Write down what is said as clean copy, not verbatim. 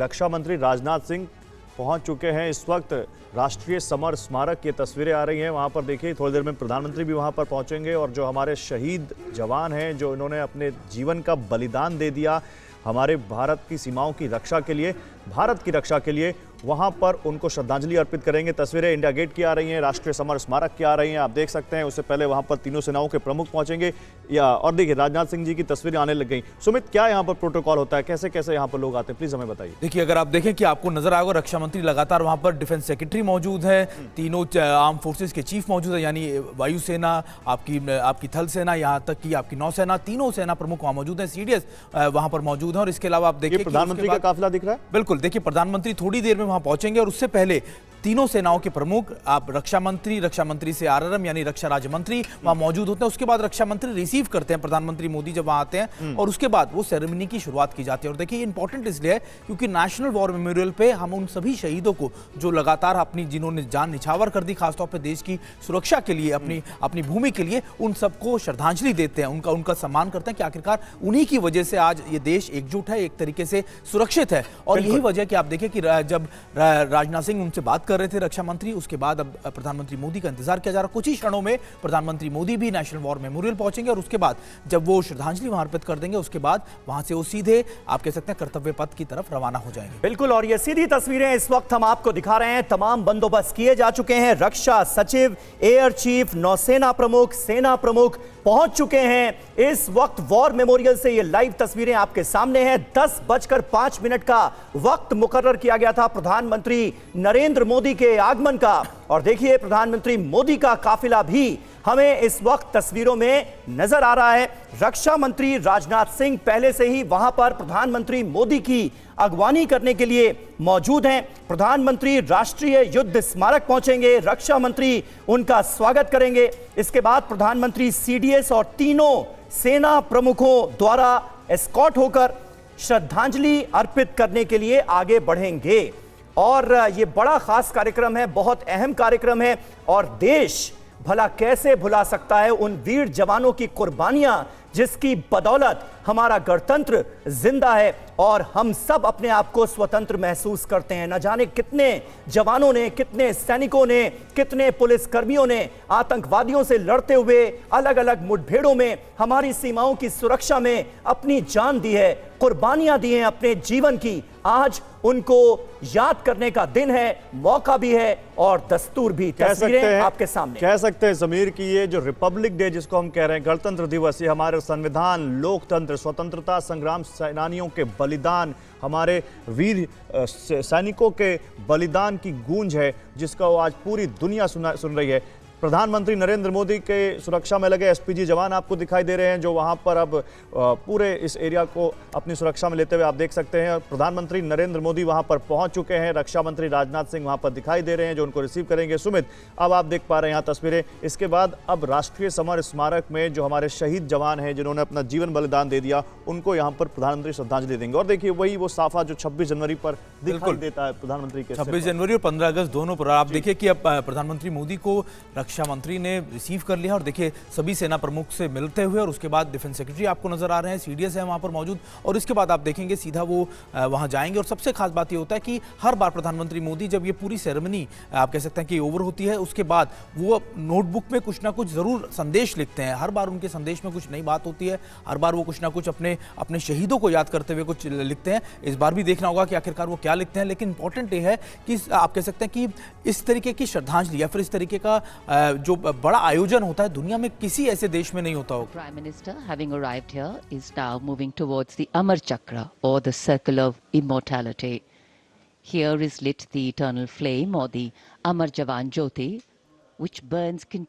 रक्षा मंत्री राजनाथ सिंह पहुंच चुके हैं। इस वक्त राष्ट्रीय समर स्मारक की तस्वीरें आ रही हैं, वहां पर देखिए थोड़ी देर में प्रधानमंत्री भी वहां पर पहुंचेंगे और जो हमारे शहीद जवान हैं, जो इन्होंने अपने जीवन का बलिदान दे दिया हमारे भारत की सीमाओं की रक्षा के लिए, भारत की रक्षा के लिए, वहां पर उनको श्रद्धांजलि अर्पित करेंगे। तस्वीरें इंडिया गेट की आ रही हैं, राष्ट्रीय समर स्मारक की आ रही हैं, आप देख सकते हैं। उससे पहले वहां पर तीनों सेनाओं के प्रमुख पहुंचेंगे और देखिए राजनाथ सिंह जी की तस्वीरें आने लग गई। सुमित, क्या यहाँ पर प्रोटोकॉल होता है, कैसे कैसे यहाँ पर लोग आते हैं, प्लीज हमें बताइए। देखिए, अगर आप देखें कि आपको नजर आएगा रक्षा मंत्री लगातार वहां पर, डिफेंस सेक्रेटरी मौजूद है, तीनों आर्म फोर्सेस के चीफ मौजूद है, यानी वायुसेना, आपकी थल सेना, यहाँ तक कि आपकी नौसेना, तीनों सेना प्रमुख वहां मौजूद हैं, सीडीएस वहां पर मौजूद है। और इसके अलावा आप देखिए प्रधानमंत्री का काफिला दिख रहा है। बिल्कुल, देखिए प्रधानमंत्री थोड़ी देर में वहां पहुंचेंगे और उससे पहले तीनों सेनाओं के प्रमुख, आप रक्षा मंत्री से आरआरएम यानी रक्षा राज्य मंत्री वहां मौजूद होते हैं। उसके बाद रक्षा मंत्री रिसीव करते हैं प्रधानमंत्री मोदी जब वहां आते हैं और उसके बाद वो सेरेमनी की शुरुआत की जाती है। और देखिए इंपॉर्टेंट इसलिए है क्योंकि नेशनल वॉर मेमोरियल पे हम उन सभी शहीदों को जो लगातार जिन्होंने जान निछावर कर दी, खासतौर पर देश की सुरक्षा के लिए, अपनी भूमि के लिए, उन सबको श्रद्धांजलि देते हैं, उनका सम्मान करते हैं कि आखिरकार उन्हीं की वजह से आज ये देश एकजुट है, एक तरीके से सुरक्षित है। और यही वजह कि आप देखिए कि जब राजनाथ सिंह उनसे बात कर रहे थे रक्षा मंत्री, उसके बाद अब प्रधानमंत्री मोदी का इंतजार किया जा रहा है। कुछ ही क्षणों में प्रधानमंत्री मोदी भी नेशनल वॉर मेमोरियल पहुंचेंगे और उसके बाद जब वो श्रद्धांजलि वहां अर्पित कर देंगे, उसके बाद वहां से वो सीधे आप कह सकते हैं कर्तव्य पथ की तरफ रवाना हो जाएंगे। बिल्कुल, और ये सीधी तस्वीरें इस वक्त हम आपको दिखा रहे हैं। तमाम बंदोबस्त किए जा चुके हैं। रक्षा सचिव, एयर चीफ, नौसेना प्रमुख, सेना प्रमुख पहुंच चुके हैं। इस वक्त वॉर मेमोरियल से ये लाइव तस्वीरें आपके सामने हैं। 10:05 का वक्त मुकर्रर किया गया था प्रधानमंत्री नरेंद्र मोदी के आगमन का। और देखिए प्रधानमंत्री मोदी का काफिला भी हमें इस वक्त तस्वीरों में नजर आ रहा है। रक्षा मंत्री राजनाथ सिंह पहले से ही वहां पर प्रधानमंत्री मोदी की अगवानी करने के लिए मौजूद हैं। प्रधानमंत्री राष्ट्रीय युद्ध स्मारक पहुंचेंगे, रक्षा मंत्री उनका स्वागत करेंगे। इसके बाद प्रधानमंत्री सीडीएस और तीनों सेना प्रमुखों द्वारा एस्कॉर्ट होकर श्रद्धांजलि अर्पित करने के लिए आगे बढ़ेंगे। और यह बड़ा खास कार्यक्रम है, बहुत अहम कार्यक्रम है और देश भला कैसे भुला सकता है उन वीर जवानों की कुर्बानियां जिसकी बदौलत हमारा गणतंत्र जिंदा है और हम सब अपने आप को स्वतंत्र महसूस करते हैं। न जाने कितने जवानों ने, कितने सैनिकों ने, कितने पुलिसकर्मियों ने आतंकवादियों से लड़ते हुए अलग अलग मुठभेड़ों में हमारी सीमाओं की सुरक्षा में अपनी जान दी है, कुर्बानियां दी हैं अपने जीवन की। आज उनको याद करने का दिन है, मौका भी है और दस्तूर भी। तस्वीरें आपके सामने। कह सकते हैं समीर की ये जो रिपब्लिक डे जिसको हम कह रहे हैं, गणतंत्र दिवस, ये हमारे संविधान, लोकतंत्र, स्वतंत्रता संग्राम सेनानियों के बलिदान, हमारे वीर सैनिकों के बलिदान की गूंज है जिसका वो आज पूरी दुनिया सुन रही है। प्रधानमंत्री नरेंद्र मोदी के सुरक्षा में लगे एसपीजी जवान आपको दिखाई दे रहे हैं जो वहां पर अब पूरे इस एरिया को अपनी सुरक्षा में लेते हुए आप देख सकते हैं। प्रधानमंत्री नरेंद्र मोदी वहां पर पहुंच चुके हैं, रक्षा मंत्री राजनाथ सिंह वहां पर दिखाई दे रहे हैं जो उनको रिसीव करेंगे। सुमित, अब आप देख पा रहे हैं यहाँ तस्वीरें। इसके बाद अब राष्ट्रीय समर स्मारक में जो हमारे शहीद जवान हैं जिन्होंने अपना जीवन बलिदान दे दिया, उनको यहाँ पर प्रधानमंत्री श्रद्धांजलि देंगे। और देखिए वही वो साफा जो 26 जनवरी पर दिखाई देता है प्रधानमंत्री के। 26 जनवरी और 15 अगस्त दोनों पर आप देखिए कि अब प्रधानमंत्री मोदी को रक्षा मंत्री ने रिसीव कर लिया और देखिए सभी सेना प्रमुख से मिलते हुए और उसके बाद डिफेंस सेक्रेटरी आपको नजर आ रहे हैं, सीडीएस है वहां पर मौजूद और इसके बाद आप देखेंगे सीधा वो वहां जाएंगे। और सबसे खास बात ये होता है कि हर बार प्रधानमंत्री मोदी जब ये पूरी सेरेमनी आप कह सकते हैं कि ओवर होती है, उसके बाद वो नोटबुक में कुछ ना कुछ जरूर संदेश लिखते हैं। हर बार उनके संदेश में कुछ नई बात होती है, हर बार वो कुछ ना कुछ अपने शहीदों को याद करते हुए कुछ लिखते हैं। इस बार भी देखना होगा कि आखिरकार वो क्या लिखते हैं। लेकिन इंपॉर्टेंट ये है कि आप कह सकते हैं कि इस तरीके की श्रद्धांजलि या फिर इस तरीके का जो बड़ा आयोजन होता है दुनिया में किसी ऐसे देश में नहीं होता होगा। Prime Minister, having arrived here, is now moving towards the Amar Chakra or the Circle of Immortality. Here is lit the eternal flame or the Amar Jawan Jyoti, which burns continuously.